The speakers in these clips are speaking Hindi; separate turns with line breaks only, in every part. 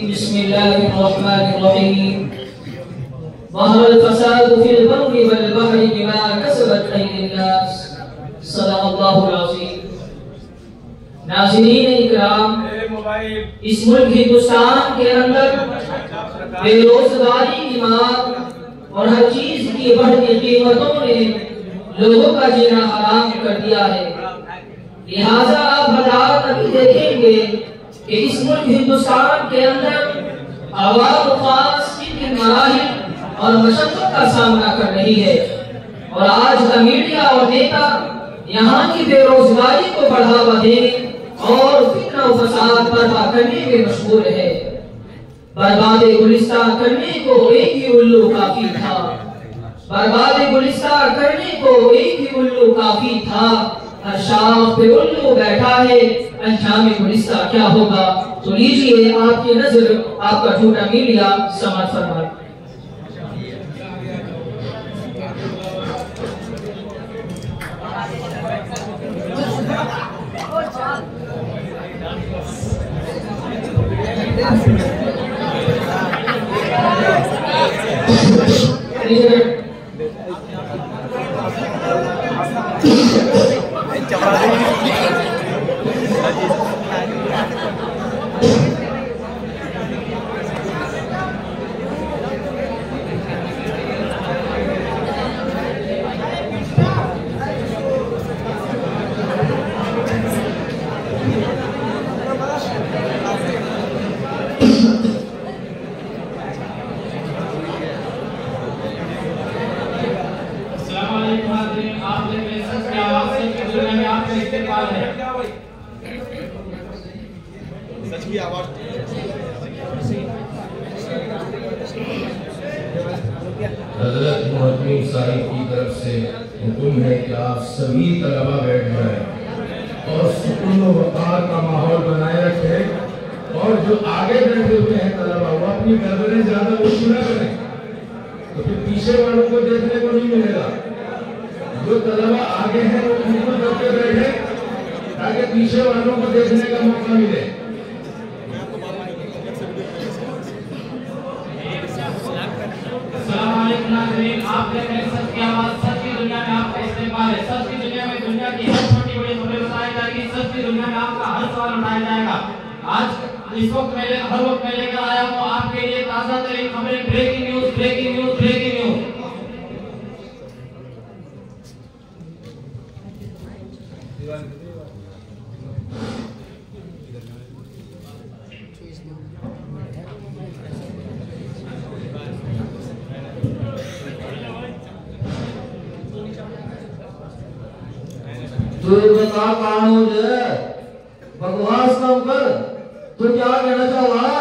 बिस्मिल्लाहिर्रहमानिर्रहीम। वहल फसादु फिल बर्रि वल बहरि बिमा कसबत अयदिन्नास। सल्लल्लाहु अलैहि। नाज़रीन इकराम, इस मुल्क हिंदुस्तान के अंदर बेरोजगारी की मार और हर चीज की बढ़ती कीमतों ने लोगों का जीना हराम कर दिया है। लिहाजा आप हालात अभी देखेंगे कि इस मुल्क हिंदुस्तान के अंदर आवाम खास किन मराहिल और मशक्कत का सामना कर रही है, और आज का मीडिया और नेता यहाँ की बेरोजगारी को बढ़ावा देने और फितना और फसाद बर्पा करने में मशगूल है। बर्बादे गुलिस्ता करने को एक ही उल्लू काफी था, बर्बादे गुलिस्ता करने को एक ही उल्लू काफी था। हर शाख पे उल्लू बैठा है, अंजाम गुलिस्ता क्या होगा। तो लीजिए आपकी नजर आपका झूठा मीडिया समाज फरमाए।
सच की आवाज
हज़रत मुहम्मद साहिब की तरफ से हुक्म है कि आप सभी तलबा बैठ जाएं और सुकून व वक़ार का माहौल बनाए रखें, और जो आगे बैठे हुए हैं तलबा वो अपनी गर्दनें ज्यादा ऊंची न करें, तो फिर पीछे वालों को देखने को नहीं मिलेगा। जो तलबा आगे हैं वो उनको करके बैठे ताकि पीछे वालों को देखने का मौका मिले।
आप देख रहे हैं सच की आवाज, सच की दुनिया में आपका इस्तेमाल है। सच की दुनिया में दुनिया की हर छोटी बड़ी खबरें बताई जाएगी, सच की दुनिया में आपका हर सवाल उठाया जाएगा। आज इस वक्त मैं हर वक्त मैं लेकर आया हूँ आपके लिए ताजा तरीन खबरें, breaking news, breaking news, breaking news.
तो ये बता कानून बकवास कम कर। तू क्या कहना चाह रहा?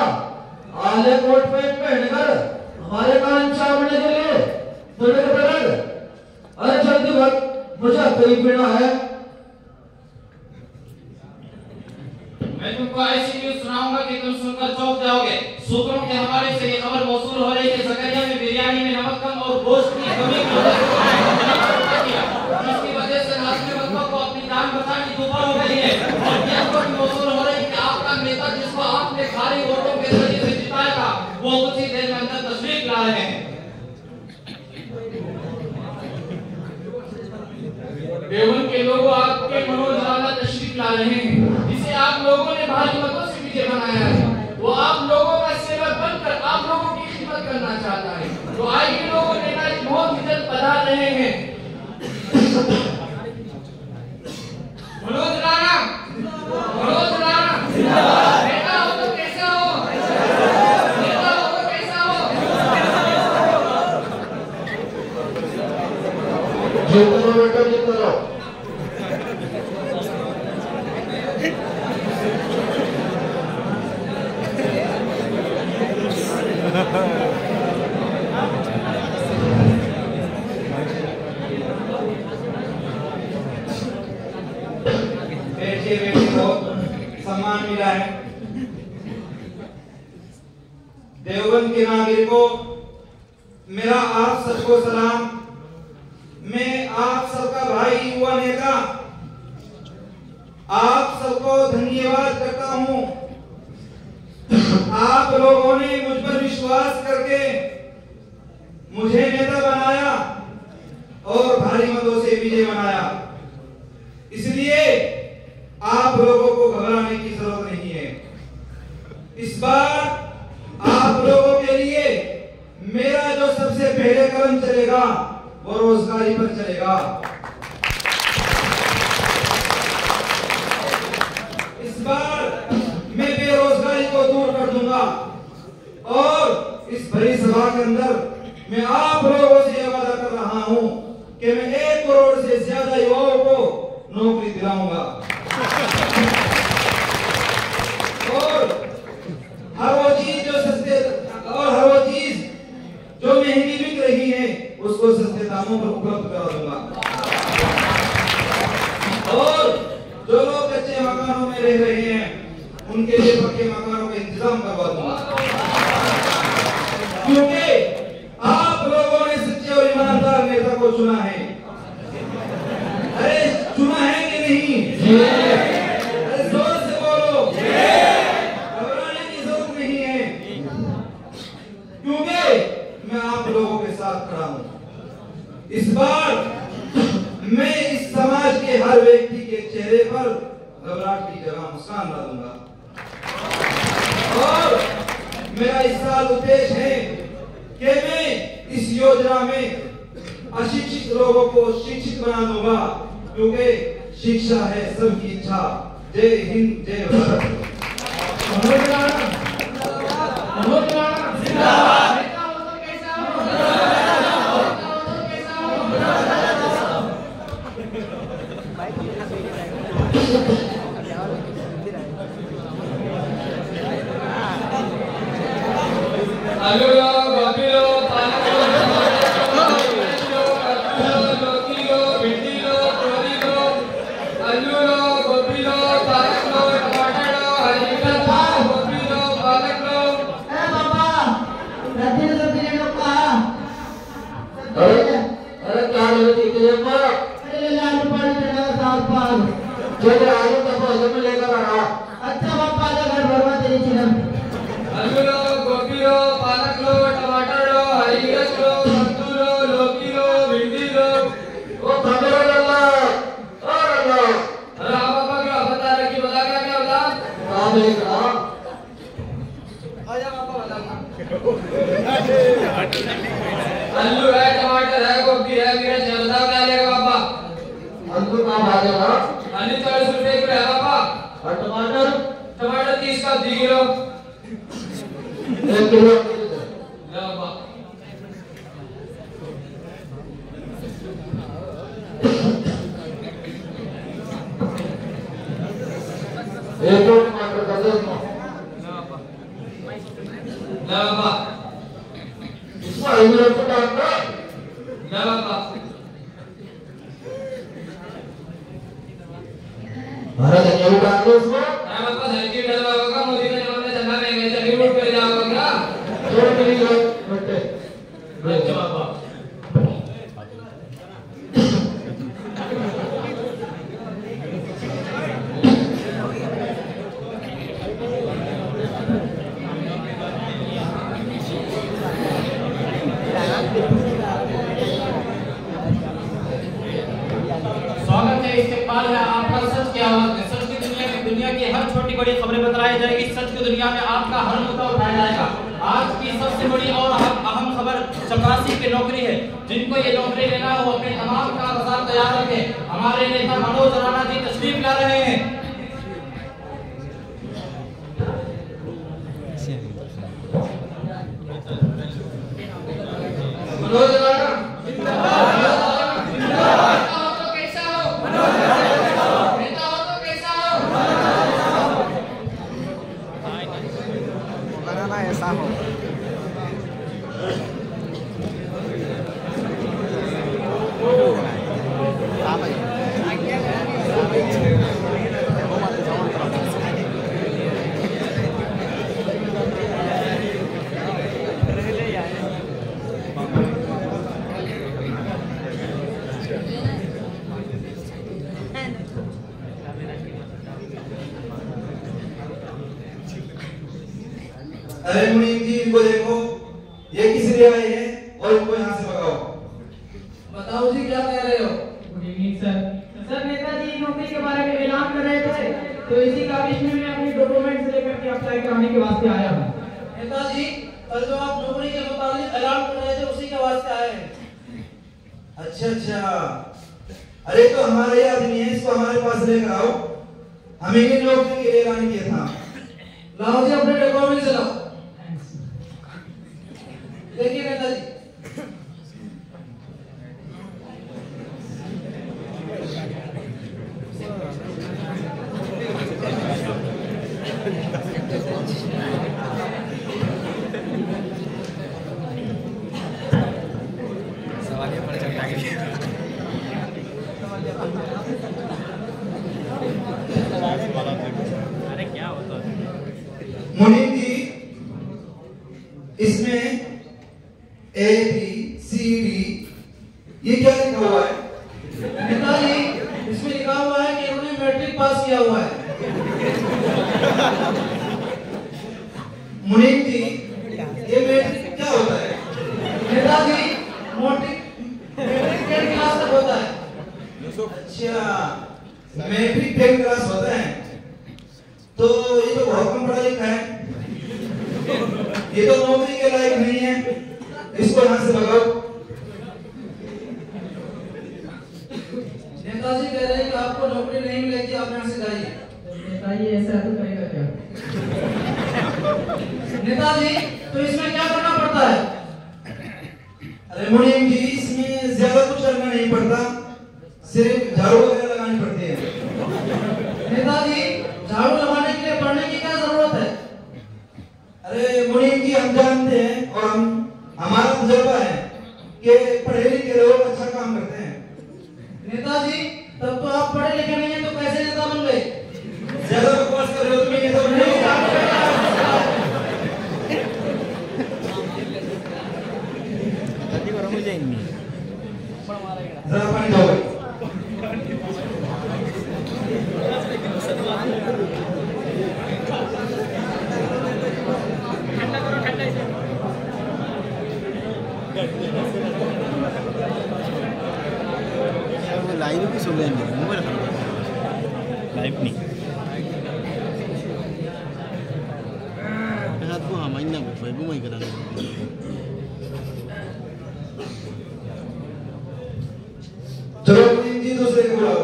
आले कोट पैंट पहनकर हमारे कान चावने के लिए तुझे तो लग। अरे जल्दी भग, मुझे कहीं पीना है।
मैं तुमको ऐसी न्यूज सुनाऊंगा कि तुम सुनकर चौंक जाओगे। सूत्रों के हवाले से ये खबर मौसूल हो रही है कि ज़करिया में बिरयानी में नमक कम और गोश्त की कमी की वजह से इसकी वजह से नाज़रीन बच्चों को अपनी जान बचाने की दुआ हो गई है। और ये खबर मौसूल हो रही है कि आपका नेता जिसको आपने खाली वोटों के जरिए से जिताया था वो कुछ ही देर में अंदर तशरीफ ला रहे हैं। देवबंद के लोग आपके मनोज राणा तशरीफ ला रहे हैं, जिसे आप लोगों ने भारी मतों से विजय बनाया है। वो आप लोगों का सेवक बनकर आप लोगों की खिदमत करना चाहता है। तो आइए लोगों ने बहुत इज्जत बना रहे हैं। मनोज राणा, मनोज राणा नेता हो तो कैसा हो, नेता हो तो कैसा हो।
जो करो बेटा जो करो।
सम्मान मिला है। देवबंद के नागरिकों, मेरा आप सबको सलाम। मैं आप सबका भाई युवा नेता आप सबको धन्यवाद करता हूं आप लोगों ने मुझ पर विश्वास करके मुझे नेता बनाया और भारी मतों से विजय बनाया। इसलिए आप लोगों को घबराने की जरूरत नहीं है। इस बार आप लोगों के लिए मेरा जो सबसे पहले कदम चलेगा वो रोजगारी पर चलेगा। इस बार मैं बेरोजगारी को दूर कर दूंगा और इस बड़ी सभा के अंदर मैं आप लोगों से यह वादा कर रहा हूं कि मैं 1 करोड़ से ज्यादा युवाओं को नौकरी दिलाऊंगा और हर वो चीज जो सस्ते और हर वो चीज जो महंगी बिक रही है उसको सस्ते दामों पर उपलब्ध करा दूंगा और जो लोग कच्चे मकानों में रह रहे हैं उनके लिए पक्के मकानों का इंतजाम करवा दूंगा, क्योंकि आप लोगों ने सच्चे और ईमानदार नेता को चुना है। अरे चुना है कि नहीं? अरे जोर से बोलो, घबराने की जरूरत नहीं है, क्योंकि मैं आप लोगों के साथ खड़ा हूं। इस बार मैं इस समाज के हर व्यक्ति के चेहरे पर घबराहट की जगह मुस्कान ला दूंगा और मेरा इस साल उद्देश्य है कि मैं इस योजना में अशिक्षित लोगों को शिक्षित बना दूंगा, क्योंकि शिक्षा है सबकी इच्छा। जय हिंद, जय भारत।
आलू है, टमाटर है, गोभी है, मिर्च है, बताओ क्या लेगा पापा?
आलू का भाव है ना?
आलू 40 रुपए किलो है पापा।
और टमाटर?
टमाटर 30 का 2 किलो।
1 किलो।
ले पापा।
एक टमाटर कर दो इसमें।
ले पापा।
इसमें हरी मिर्च को डाल दो।
ले पापा।
हरा धनिया भी डाल दो इसमें।
अरे पापा धनिया डलवा होगा, मोदी का जमाने चलना नहीं है, चलिए वोट कर जाओगे क्या?
छोड़ के लिए बट्टे।
अच्छा पापा। स्वागत है, इस्तेमाल है आपका सच की आवाज में। सच की दुनिया में दुनिया की हर छोटी बड़ी खबरें बताई जाएगी। सच की दुनिया में आपका हर मुद्दा उठाया जाएगा। आज की सबसे बड़ी और अहम खबर चपरासी की नौकरी है। जिनको ये नौकरी लेना है वो अपने तमाम कागजात तैयार रखें। हमारे नेता मनोज राणा जी तशरीफ ला रहे हैं। मनोज राणा
ऐसा हो
अरे मुनीम जी, इनको देखो, ये किस लिए आए हैं और इनको यहाँ से भगाओ।
बताओ जी क्या कह रहे हो?
Good evening sir. Sir Netaji नौकरी के बारे में ऐलान कर रहे थे, तो इसी का विषय में अपनी डॉक्यूमेंट्स लेकर के अप्लाई कराने के वास्ते आया हूँ।
नेताजी कल जो आप नौकरी के मुताबिक ऐलान कर रहे थे उसी के वास्ते आए हैं।
अच्छा, अरे तो हमारे ये आदमी है, इसको हमारे पास लेकर आओ, हमें ये नौकरी के लिए ऐलान किया था।
लाओ जी अपने डॉक्यूमेंट्स लाओ। देखिए नेताजी,
मुनीम जी, इसमें ABCD ये क्या लिखा हुआ है?
नेताजी इसमें लिखा हुआ है कि इन्होंने मैट्रिक पास किया हुआ है।
मुनीम जी, ये मैट्रिक क्या होता है?
नेताजी मैट्रिक 10 क्लास तक होता है।
अच्छा, मैट्रिक 10 क्लास होता है, तो ये तो बहुत कम पढ़ा लिखा है, ये तो नौकरी के लायक नहीं है, इसको यहाँ से भगाओ।
नेताजी कह रहे हैं कि आपको नौकरी नहीं मिलेगी, आप यहाँ से जाइए।
नेताजी ऐसा तो करेगा क्या?
नेताजी तो इसमें क्या करना पड़ता है?
अरे मुनीम जी, इसमें ज्यादा कुछ करना नहीं पड़ता, सिर्फ झाड़ू वगैरह लगानी पड़ती है।
नेताजी झाड़ू लगाने के लिए पढ़ने की क्या जरूरत है?
अरे मुनीम जी, हम जानते हैं और हमारा तजुर्बा है कि पढ़े लिखे लोग अच्छा काम करते हैं।
नेताजी तब तो आप पढ़े लिखे नहीं हैं, तो कैसे नेता बन गए?
ज्यादा बकवास कर रहे हो तुम, ये तो नहीं। जरा पानी दो भाई।
लाइव भी सुन लेंगे, मोबाइल लाइव नहीं हाथ को हम आइना भाई वो मैं करा
चलो मुनीम जी, दूसरे को बुलाओ।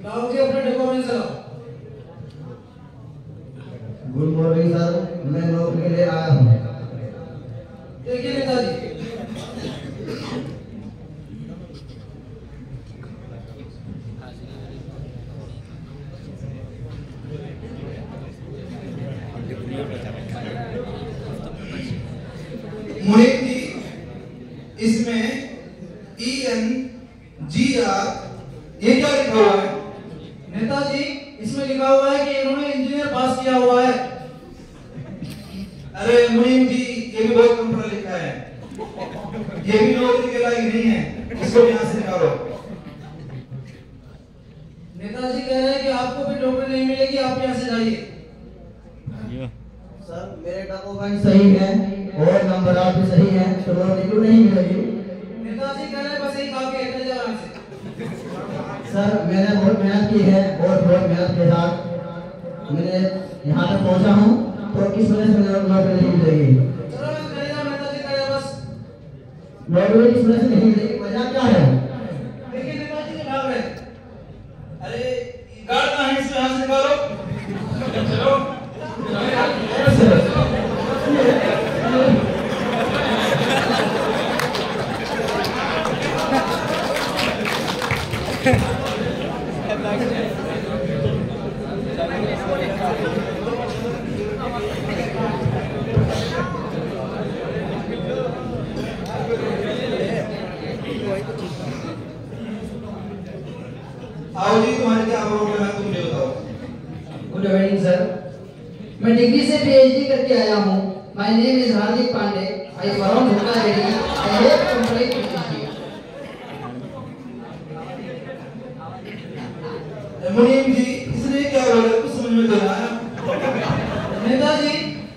लाओ जी अपने डॉक्यूमेंट्स लाओ। गुड मॉर्निंग सर, मैं नौकरी के लिए आया हूँ। देखिए नेताजी,
मुनीम जी, इसमें ENGR ये क्या लिखा हुआ है?
नेताजी इसमें लिखा हुआ है कि इन्होंने इंजीनियर पास किया हुआ है।
अरे मुनीम जी, ये भी बहुत कम पढ़ा लिखा है, ये भी नौकरी के लायक नहीं है, इसको यहाँ से निकालो।
नेताजी कह रहे हैं कि आपको भी नौकरी नहीं मिलेगी, आप यहाँ से जाइए।
सर मेरे डॉक्यूमेंट सही है और नंबर आप भी सही है, तो नौकरी क्यों नहीं मिलेगी?
नेताजी कह रहे हैं बस यही काफी है, चले जाओ यहाँ से।
सर मैंने बहुत मेहनत की है और बहुत मेहनत के साथ मैंने यहाँ तक पहुँचा हूँ, तो किस वजह से मुझे नौकरी नहीं मिलेगी?
चलो चले जाओ, नेताजी कह रहे हैं बस।
नौकरी किस वजह से नहीं मिलेगी, वजह क्या है?
देखिए नेताजी जी भाग रहे हैं।
अरे गार्ड कहाँ है, इसको यहाँ से निकालो। चलो आओ जी, तुम्हारे क्या प्रॉब्लम है, तुम मुझे बताओ।
गुड इवनिंग सर, मैं डिग्री से PhD करके आया हूँ। My name is Hardik Pandey, I from Bhopal ready, I have complete PhD।
मुनीम जी, इसने क्या बोला, कुछ समझ में तो नहीं आया।
नेताजी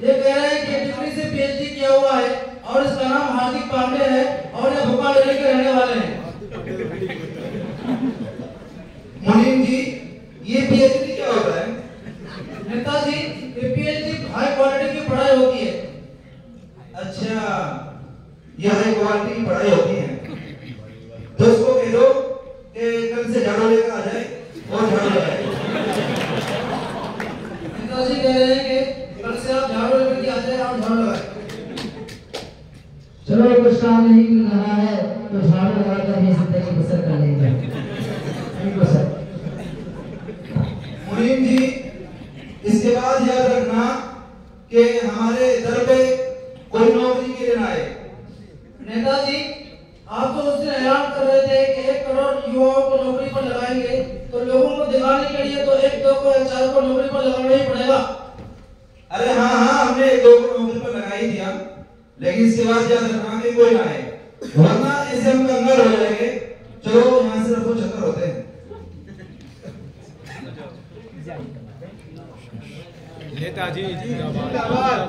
ये कह रहे हैं कि डिग्री से पीएचडी किया हुआ है और इसका नाम हार्दिक पांडे है और ये भोपाल जिले के रहने वाले हैं।
मुनीम जी, ये पीएचडी क्या होता है?
नेताजी, ये पीएचडी हाई क्वालिटी की पढ़ाई होती है।
अच्छा, ये हाई क्वालिटी की पढ़ाई होती है। तो उसको कह दो कि कल से झाड़ू लेकर आ जाए और झाड़ू लगाए।
नेताजी कह रहे हैं कि कल से आप झाड़ू लेकर आ जाए और झाड़ू लगाए।
चलो कुछ काम नहीं मिल रहा है तो झाड़ू लगाकर ही जिंदगी बसर कर लेंगे। सर
मुनीम जी, इसके बाद याद रखना कि हमारे दर पे कोई नौकरी के लिए ना आए।
नेताजी, आप तो उस दिन ऐलान कर रहे थे कि 1 करोड़ युवाओं को नौकरी पर लगाएंगे, तो लोगों को दिखाने के लिए तो 1, 2 को 4 को नौकरी पर लगाना ही पड़ेगा।
अरे हाँ, हमने 1-2 को नौकरी पर लगा ही दिया, लेकिन इसके बाद याद रखना कि कोई ना आए, वरना इससे हम कंगाल हो जाएंगे। चलो यहाँ से रफू चक्कर होते हैं।
नेताजी जिंदाबाद।